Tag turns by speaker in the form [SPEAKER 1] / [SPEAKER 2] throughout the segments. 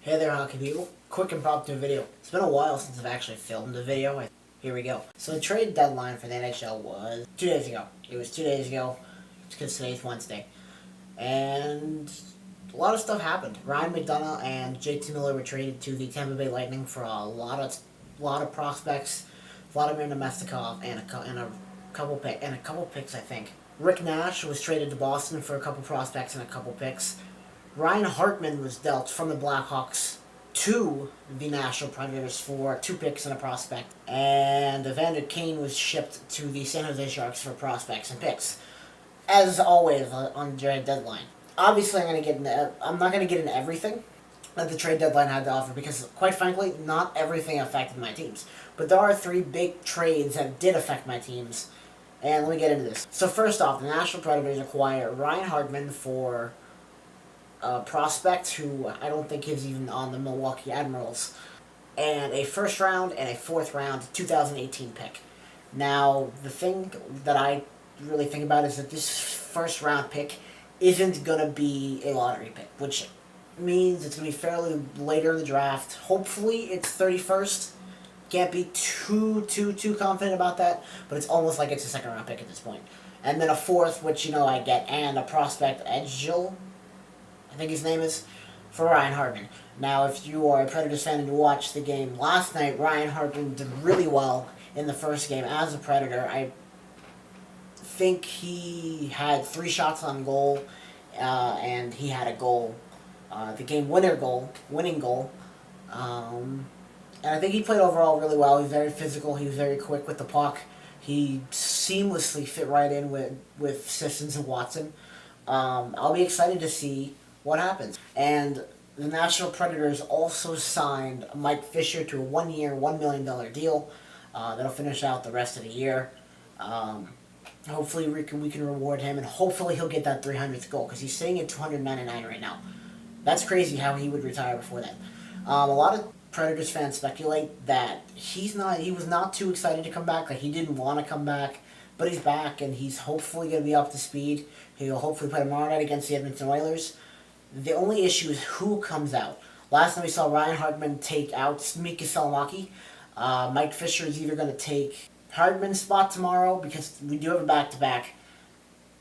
[SPEAKER 1] Hey there, hockey people. Quick impromptu video. It's been a while since I've actually filmed a video. Here we go. So the trade deadline for the NHL was 2 days ago. It was 2 days ago, because today's Wednesday. And a lot of stuff happened. Ryan McDonough and JT Miller were traded to the Tampa Bay Lightning for a lot of prospects. Vladimir Nemestikov and a couple picks, I think. Rick Nash was traded to Boston for a couple prospects and a couple picks. Ryan Hartman was dealt from the Blackhawks to the Nashville Predators for 2 picks and a prospect. And Evander Kane was shipped to the San Jose Sharks for prospects and picks. As always on the trade deadline. Obviously, I'm not going to get into everything that the trade deadline had to offer because, quite frankly, not everything affected my teams. But there are 3 big trades that did affect my teams. And let me get into this. So first off, the Nashville Predators acquire Ryan Hartman for a prospect who I don't think is even on the Milwaukee Admirals, and a first round and a 4th round 2018 pick. Now, the thing that I really think about is that this first round pick isn't going to be a lottery pick, which means it's going to be fairly later in the draft. Hopefully it's 31st. Can't be too confident about that, but it's almost like it's a 2nd round pick at this point. And then a 4th, which I get, and a prospect, Edgel, I think his name is, for Ryan Hartman. Now, if you are a Predators fan and you watched the game last night, Ryan Hartman did really well in the first game as a Predator. I think he had 3 shots on goal, and he had a goal, the game-winning goal. And I think he played overall really well. He was very physical. He was very quick with the puck. He seamlessly fit right in with Sissons and Watson. I'll be excited to see what happens. And the Nashville Predators also signed Mike Fisher to a 1-year, $1 million deal. That'll finish out the rest of the year. Hopefully we can reward him, and hopefully he'll get that 300th goal, because he's sitting at 299 right now. That's crazy how he would retire before that. A lot of Predators fans speculate that he was not too excited to come back, like he didn't want to come back, but he's back and he's hopefully going to be up to speed. He'll hopefully play tomorrow night against the Edmonton Oilers. The only issue is who comes out. Last time we saw Ryan Hartman take out Mika Salamaki. Mike Fisher is either going to take Hartman's spot tomorrow, because we do have a back-to-back,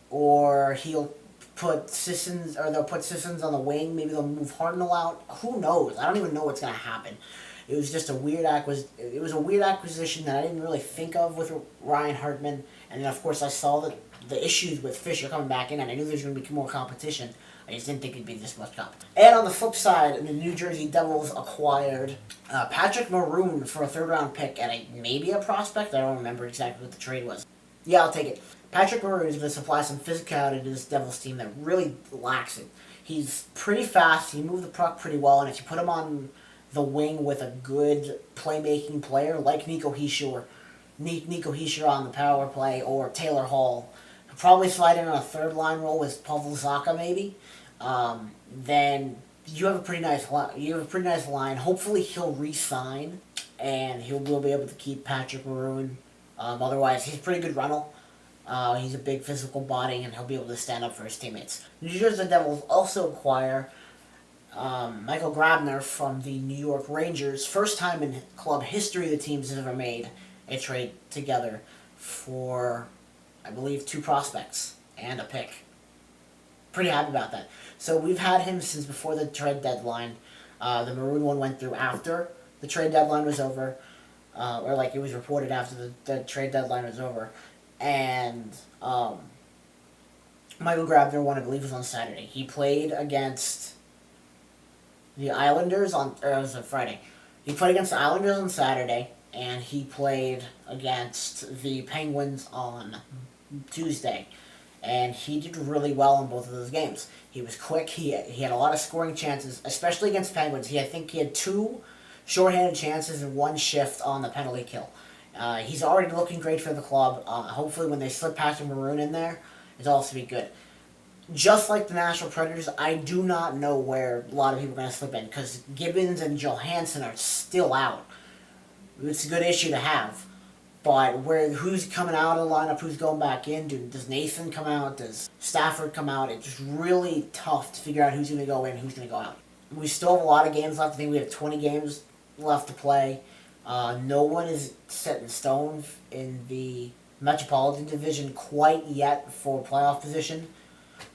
[SPEAKER 1] or he'll put Sissons, or they'll put Sissons on the wing. Maybe they'll move Hartnell out. Who knows? I don't even know what's going to happen. It was just a weird acquisition that I didn't really think of with Ryan Hartman. And then, of course, I saw the issues with Fisher coming back in, and I knew there was going to be more competition. I just didn't think it'd be this much competition. And on the flip side, the New Jersey Devils acquired Patrick Maroon for a 3rd-round pick and maybe a prospect. I don't remember exactly what the trade was. Yeah, I'll take it. Patrick Maroon is going to supply some physicality to this Devils team that really lacks it. He's pretty fast. He moves the puck pretty well, and if you put him on the wing with a good playmaking player like Nico Hischier on the power play, or Taylor Hall, probably slide in on a 3rd-line role with Pavel Zacha maybe, then you have a pretty nice line. Hopefully he'll re-sign, and we'll be able to keep Patrick Maroon. Otherwise, he's a pretty good runner. He's a big physical body, and he'll be able to stand up for his teammates. New Jersey Devils also acquire Michael Grabner from the New York Rangers. First time in club history the teams have ever made a trade together for, I believe, 2 prospects and a pick. Pretty happy about that. So we've had him since before the trade deadline. The Maroon one went through after the trade deadline was over, or like it was reported after the trade deadline was over. And Michael Grabner one, I believe, was on Saturday. He played against the Islanders or it was a Friday. He played against the Islanders on Saturday, and he played against the Penguins on Tuesday. And he did really well in both of those games. He was quick. He had a lot of scoring chances, especially against Penguins. I think he had 2 shorthanded chances and 1 shift on the penalty kill. He's already looking great for the club. Hopefully when they slip Patrick Maroon in there, it'll also be good. Just like the Nashville Predators, I do not know where a lot of people are going to slip in, because Gibbons and Johansson are still out. It's a good issue to have. But who's coming out of the lineup, who's going back in? Does Nathan come out? Does Stafford come out? It's just really tough to figure out who's going to go in, who's going to go out. We still have a lot of games left. I think we have 20 games left to play. No one is set in stone in the Metropolitan Division quite yet for playoff position,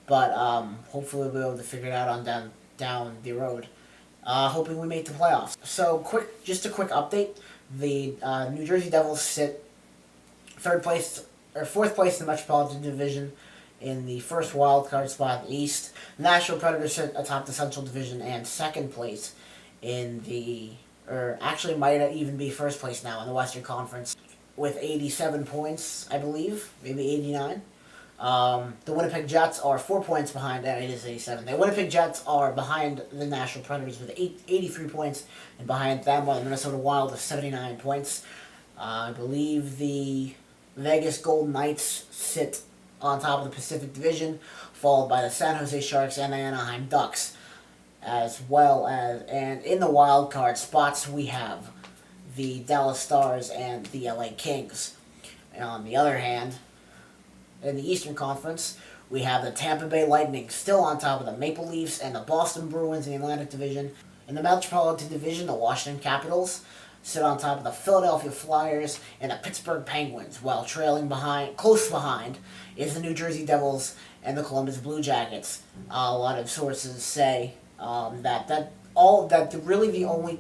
[SPEAKER 1] but hopefully we'll be able to figure it out on down the road. Hoping we make the playoffs. So just a quick update. The New Jersey Devils sit fourth place in the Metropolitan Division in the first wild card spot in the East. The Nashville Predators sit atop the Central Division and second place in or actually might even be first place now in the Western Conference with 87 points, I believe, maybe 89. The Winnipeg Jets are 4 points behind. It is 87. The Winnipeg Jets are behind the Nashville Predators with 83 points, and behind them are the Minnesota Wild with 79 points. I believe the Vegas Golden Knights sit on top of the Pacific Division, followed by the San Jose Sharks and the Anaheim Ducks, as well as, and in the wild card spots we have the Dallas Stars and the LA Kings. And on the other hand, in the Eastern Conference, we have the Tampa Bay Lightning still on top of the Maple Leafs and the Boston Bruins in the Atlantic Division. In the Metropolitan Division, the Washington Capitals sit on top of the Philadelphia Flyers and the Pittsburgh Penguins, while close behind, is the New Jersey Devils and the Columbus Blue Jackets. A lot of sources say that really the only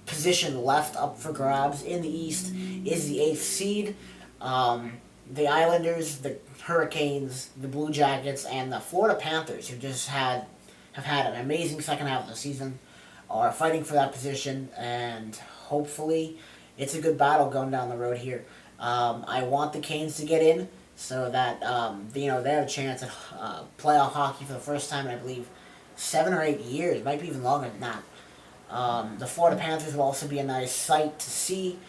[SPEAKER 1] position left up for grabs in the East is the 8th seed. The Islanders, the Hurricanes, the Blue Jackets, and the Florida Panthers, who have had an amazing second half of the season, are fighting for that position, and hopefully it's a good battle going down the road here. I want the Canes to get in so that they have a chance at playoff hockey for the first time in, I believe, 7 or 8 years, might be even longer than that. The Florida Panthers will also be a nice sight to see.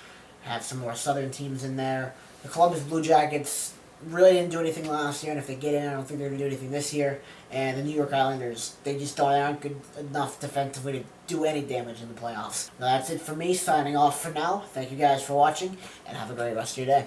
[SPEAKER 1] Have some more Southern teams in there. The Columbus Blue Jackets really didn't do anything last year, and if they get in, I don't think they're going to do anything this year. And the New York Islanders, they aren't good enough defensively to do any damage in the playoffs. Now, that's it for me, signing off for now. Thank you guys for watching, and have a great rest of your day.